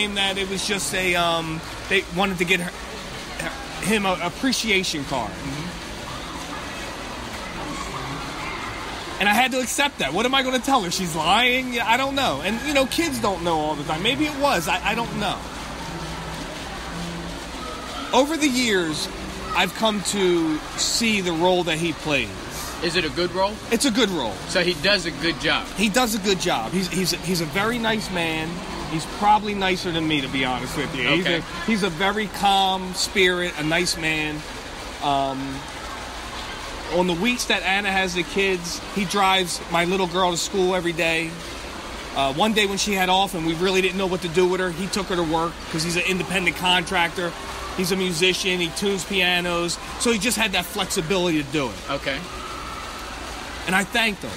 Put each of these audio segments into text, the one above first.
that it was just a they wanted to get him an appreciation card. And I had to accept that. What am I going to tell her? She's lying? I don't know. And, kids don't know all the time. Maybe it was. I don't know. Over the years, I've come to see the role that he plays. Is it a good role? It's a good role. So he does a good job. He does a good job. He's a very nice man. He's probably nicer than me, to be honest with you. Okay. He's a very calm spirit, a nice man. On the weeks that Anna has the kids, he drives my little girl to school every day. One day when she had off and we really didn't know what to do with her, he took her to work because he's an independent contractor. He's a musician. He tunes pianos. So he just had that flexibility to do it. Okay. And I thanked him.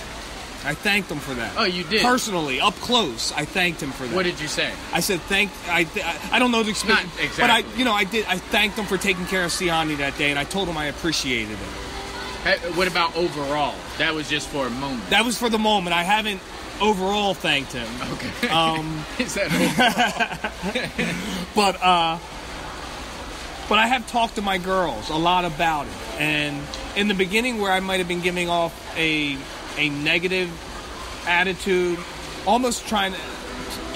I thanked him for that. Oh, you did? Personally, up close, I thanked him for that. What did you say? I said I don't know the experience. Not exactly. But I thanked him for taking care of Siani that day, and I told him I appreciated it. Hey, what about overall? That was just for a moment. That was for the moment. I haven't overall thanked him. Okay. Is that overall? But I have talked to my girls a lot about it. And in the beginning where I might have been giving off a negative attitude, almost trying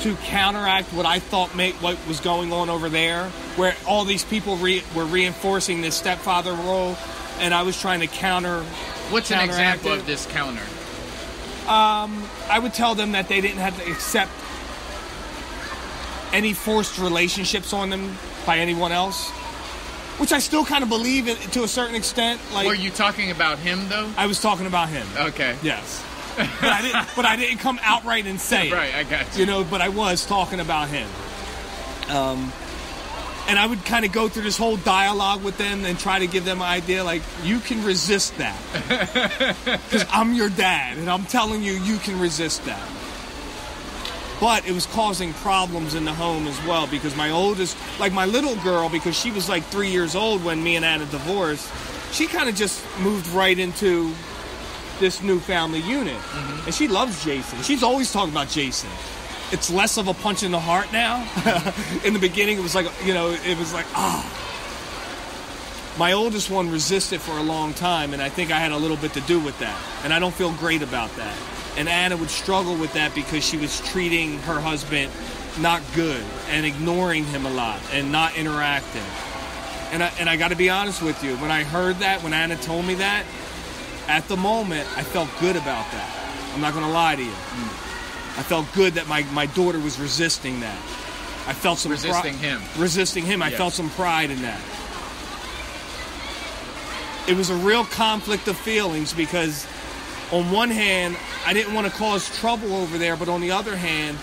to counteract what I thought what was going on over there, where all these people were reinforcing this stepfather role, and I was trying to counter. What's an example of this counter? I would tell them that they didn't have to accept any forced relationships on them by anyone else, which I still kind of believe in to a certain extent. Like, were you talking about him though? I was talking about him. Okay. Yes. But I didn't come outright and say it. Right, I got you. But I was talking about him. And I would kind of go through this whole dialogue with them and try to give them an idea, like, you can resist that. Because I'm your dad, and I'm telling you, you can resist that. But it was causing problems in the home as well, because my oldest, like my little girl, because she was like 3 years old when me and Anna divorced, she kind of just moved right into this new family unit. Mm-hmm. And she loves Jason. She's always talking about Jason. It's less of a punch in the heart now. In the beginning, it was like, My oldest one resisted for a long time, and I think I had a little bit to do with that. And I don't feel great about that. And Anna would struggle with that because she was treating her husband not good and ignoring him a lot and not interacting. And I got to be honest with you, when I heard that, when Anna told me that, at the moment, I felt good about that. I'm not going to lie to you. I felt good that my daughter was resisting that. I felt some resisting him. I felt some pride in that. It was a real conflict of feelings because on one hand, I didn't want to cause trouble over there, but on the other hand,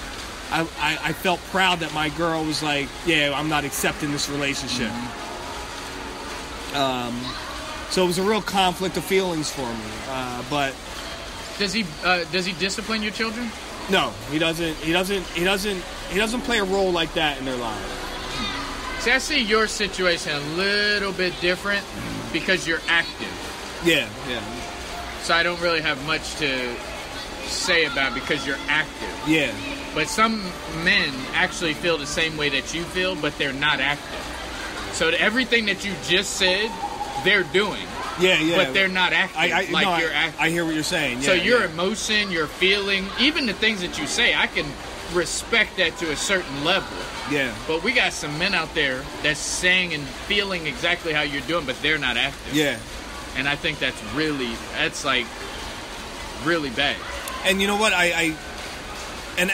I felt proud that my girl was like, yeah, I'm not accepting this relationship. Mm-hmm. So it was a real conflict of feelings for me. But does he discipline your children? No, he doesn't. He doesn't play a role like that in their lives. See, I see your situation a little bit different because you're active. Yeah. So I don't really have much to say about it because you're active. Yeah. But some men actually feel the same way that you feel, but they're not active. So everything that you just said, they're doing. Yeah. But they're not active you're active. I hear what you're saying. Yeah, so your emotion, your feeling, even the things that you say, I can respect that to a certain level. Yeah. But we got some men out there that's saying and feeling exactly how you're doing, but they're not active. Yeah. And I think that's really bad. And you know what? And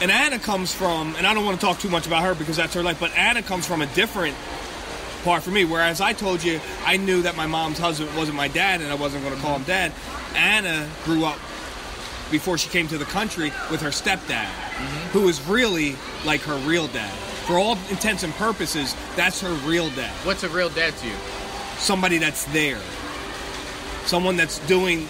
Anna comes from, and I don't want to talk too much about her because that's her life, but Anna comes from a different part for me. Whereas I told you, I knew that my mom's husband wasn't my dad and I wasn't going to call him dad. Anna grew up before she came to the country with her stepdad, who is really like her real dad. For all intents and purposes, that's her real dad. What's a real dad to you? Somebody that's there. Someone that's doing,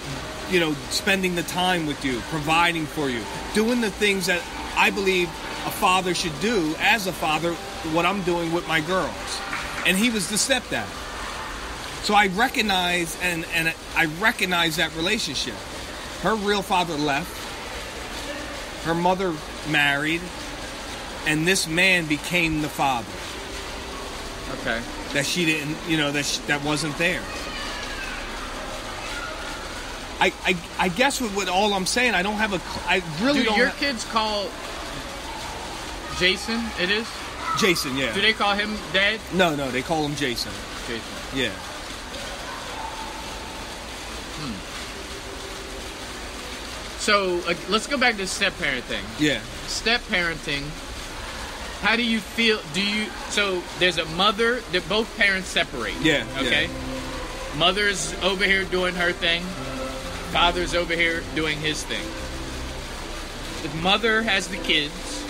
spending the time with you, providing for you, doing the things that I believe a father should do as a father, what I'm doing with my girls. And he was the stepdad. So I recognize and I recognize that relationship. Her real father left. Her mother married. and this man became the father. Okay. That she didn't, that wasn't there. I guess with all I'm saying, I don't have I really don't. Do your kids call Jason? It is Jason, yeah. Do they call him Dad? No, they call him Jason. Jason. Yeah. So let's go back to the step-parent thing. Yeah. Step-parenting. How do you feel? So there's a mother that both parents separate. Yeah. Okay. Yeah. Mother's over here doing her thing. Father's over here doing his thing. The mother has the kids.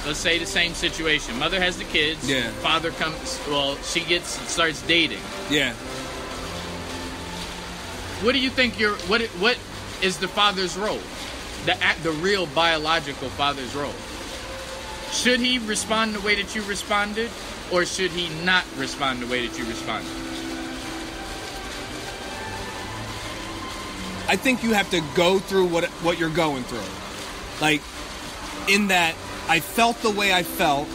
Let's say the same situation. Mother has the kids. Yeah. Father comes. Well, starts dating. Yeah. What do you think what is the father's role? The real biological father's role. Should he respond the way that you responded, or should he not respond the way that you responded? I think you have to go through what you're going through. Like, in that I felt the way I felt,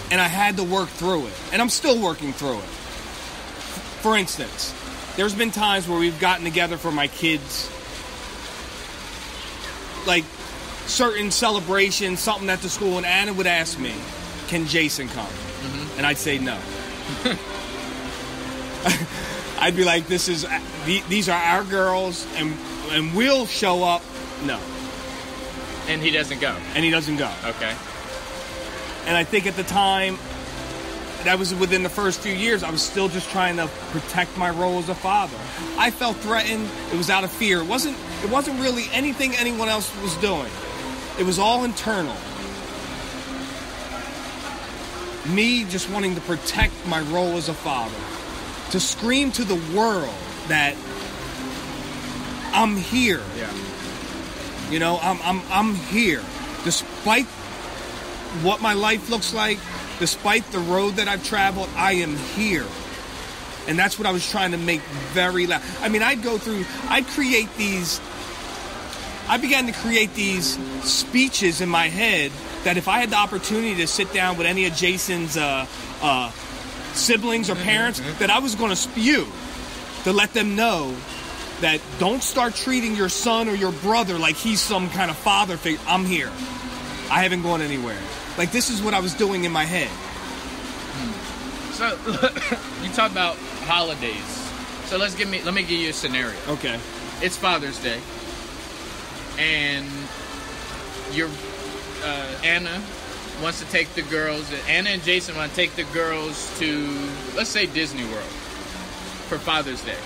and I had to work through it. And I'm still working through it. For instance, there's been times where we've gotten together for my kids, like certain celebrations, something at the school, and Anna would ask me, can Jason come? Mm-hmm. And I'd say no. I'd be like, these are our girls, and we'll show up. No. And he doesn't go. Okay. And I think at the time, that was within the first few years, I was still just trying to protect my role as a father. I felt threatened. It was out of fear. It wasn't really anything anyone else was doing. It was all internal. Me just wanting to protect my role as a father. To scream to the world that I'm here. Yeah. I'm here. Despite what my life looks like, despite the road that I've traveled, I am here. And that's what I was trying to make very loud. I mean, I began to create these speeches in my head that if I had the opportunity to sit down with any of Jason's siblings or parents, that I was going to spew to let them know that don't start treating your son or your brother like he's some kind of father figure. I'm here. I haven't gone anywhere. Like, this is what I was doing in my head. So, you talk about holidays. So let me give you a scenario. Okay. It's Father's Day. And Anna wants to take the girls. Anna and Jason want to take the girls to, let's say, Disney World for Father's Day.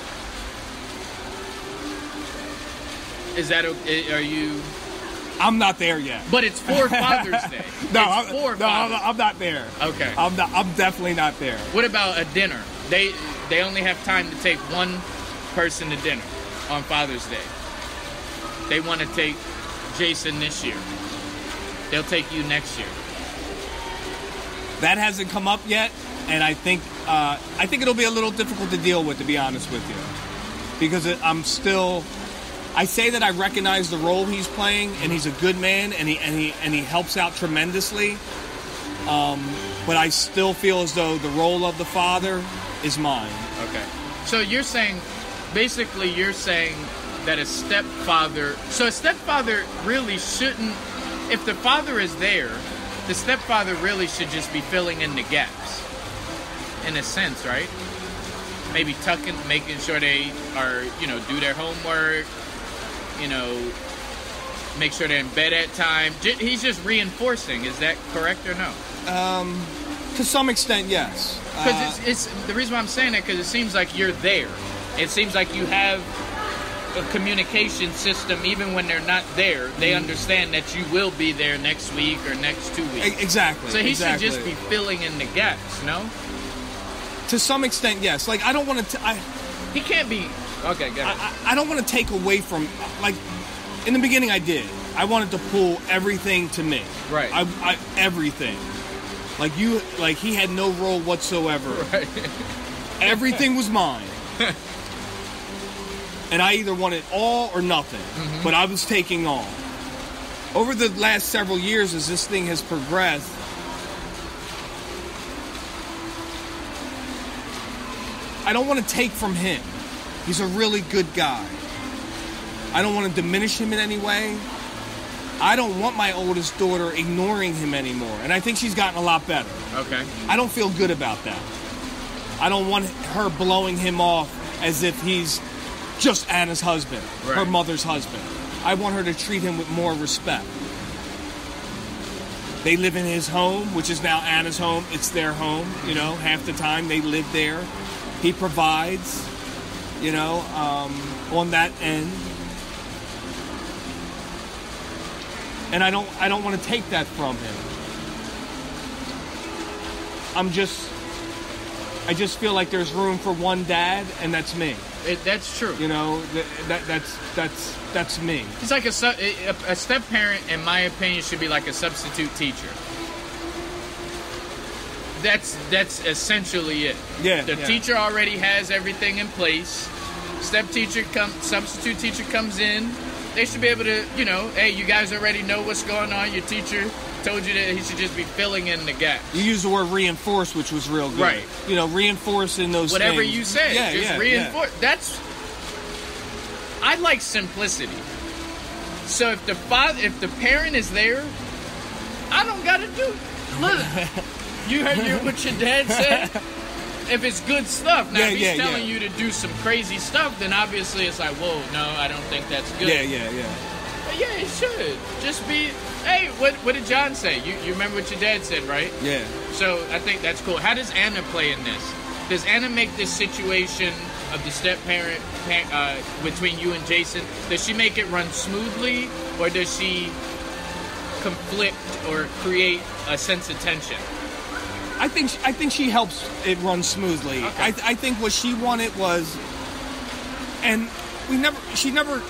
Is that okay? Are you? I'm not there yet. But it's for Father's Day. I'm not there. Okay. I'm definitely not there. What about a dinner? They only have time to take one person to dinner on Father's Day. They want to take Jason this year. They'll take you next year. That hasn't come up yet, and I think it'll be a little difficult to deal with, to be honest with you, because I say that I recognize the role he's playing, and he's a good man, and he helps out tremendously. But I still feel as though the role of the father is mine. Okay. So you're saying that a stepfather really shouldn't. If the father is there, the stepfather really should just be filling in the gaps, in a sense, right? Maybe making sure they are, do their homework, make sure they're in bed at time. He's just reinforcing. Is that correct or no? To some extent, yes. Because it's the reason why I'm saying that, because it seems like you're there. It seems like you have a communication system. Even when they're not there, they understand that you will be there next week or next 2 weeks. Exactly. So he should just be filling in the gaps, no? To some extent, yes. Like, I don't want to... He can't be... Okay, go ahead. I don't want to take away from... Like, in the beginning, I did. I wanted to pull everything to me. Right. Everything. Like, he had no role whatsoever. Right. Everything was mine. And I either wanted all or nothing. Mm-hmm. But I was taking all. over the last several years, as this thing has progressed, I don't want to take from him. He's a really good guy. I don't want to diminish him in any way. I don't want my oldest daughter ignoring him anymore. And I think she's gotten a lot better. Okay. I don't feel good about that. I don't want her blowing him off as if he's just Anna's husband, right. her mother's husband. I want her to treat him with more respect. They live in his home, which is now Anna's home. It's their home, you know, half the time they live there. He provides, you know, on that end. And I don't want to take that from him. I just feel like there's room for one dad, and that's me. That's true. You know, that's me. It's like a step parent, in my opinion, should be like a substitute teacher. That's essentially it. Yeah. The teacher already has everything in place. Substitute teacher comes in. They should be able to, you know, hey, you guys already know what's going on. Your teacher told you that he should just be filling in the gaps. You used the word reinforce, which was real good. Right. You know, reinforcing those whatever things. You said. Just reinforce. Yeah. That's. I like simplicity. So if the parent is there, I don't gotta do. Look, you heard what your dad said. If it's good stuff, now if he's telling you to do some crazy stuff, then obviously it's like, whoa, no, I don't think that's good. Yeah. But yeah, it should just be. Hey, what did John say? You remember what your dad said, right? Yeah. So I think that's cool. How does Anna play in this? Does Anna make this situation of the step-parent between you and Jason, does she make it run smoothly, or does she conflict or create a sense of tension? I think she helps it run smoothly. Okay. I think what she wanted was, and she never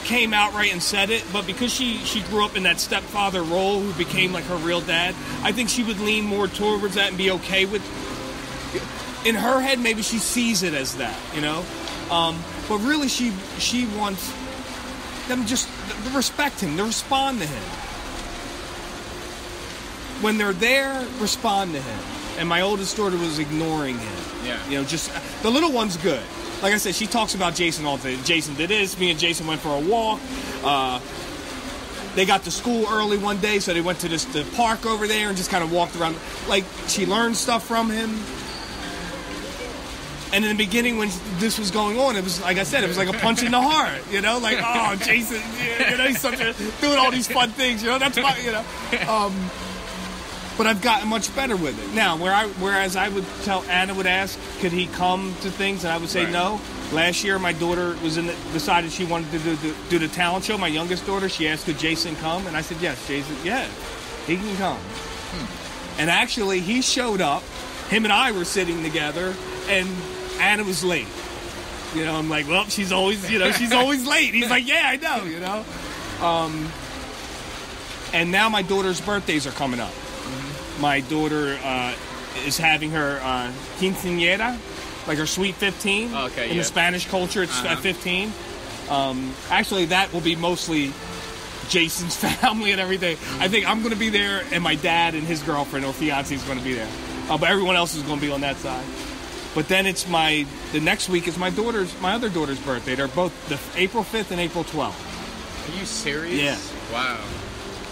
came outright and said it, but because she grew up in that stepfather role who became like her real dad, I think she would lean more towards that and be okay with. In her head, maybe she sees it as that, you know, but really she wants them just to respect him, to respond to him. When they're there, respond to him. And my oldest daughter was ignoring him. Yeah. You know, just the little one's good. Like I said, she talks about Jason all the time. Jason did this. Me and Jason went for a walk. They got to school early one day, so they went to the park over there and just kind of walked around. Like, she learned stuff from him. And in the beginning, when this was going on, it was, like I said, it was like a punch in the heart, you know? Like, oh, Jason, you know, he's doing all these fun things, you know? That's my, you know. But I've gotten much better with it. Now, whereas I would tell, Anna would ask, could he come to things? And I would say right. no. Last year, my daughter decided she wanted to do the talent show. My youngest daughter, she asked, could Jason come? And I said, yes, Jason, yeah, he can come. And actually, he showed up. Him and I were sitting together, and Anna was late. You know, I'm like, well, she's always late. He's like, yeah, I know, you know. And now my daughter's birthdays are coming up. My daughter is having her quinceañera, like her sweet 15. Okay, in the Spanish culture, it's at 15. Actually, that will be mostly Jason's family and everything. I think I'm going to be there, and my dad and his girlfriend or fiance is going to be there. But everyone else is going to be on that side. But then it's the next week is my other daughter's birthday. They're both April 5th and April 12th. Are you serious? Yeah. Wow.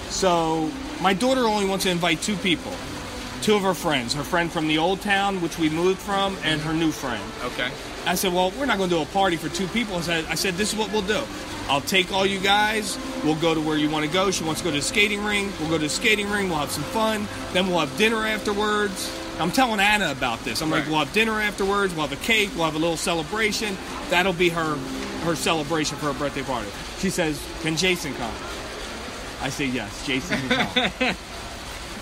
So my daughter only wants to invite two people. Two of her friends. Her friend from the old town, which we moved from, and her new friend. Okay. I said, well, we're not going to do a party for two people. I said, this is what we'll do. I'll take all you guys. We'll go to where you want to go. She wants to go to the skating ring. We'll go to the skating ring. We'll have some fun. Then we'll have dinner afterwards. I'm telling Anna about this. I'm like, we'll have dinner afterwards. We'll have a cake. We'll have a little celebration. That'll be her celebration for her birthday party. She says, can Jason come? I say, yes, Jason can come.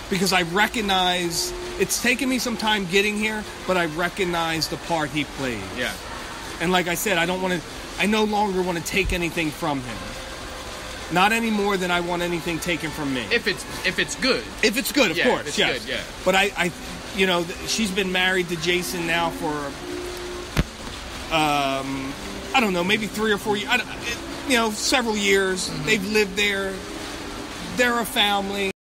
Because I recognize, it's taken me some time getting here, but I recognize the part he played. Yeah. And like I said, I no longer want to take anything from him. Not any more than I want anything taken from me. If it's good. If it's good, of course. If it's yes. good, yeah. But I you know, she's been married to Jason now for, I don't know, maybe 3 or 4 years. You know, several years. Mm-hmm. They've lived there. they're a family.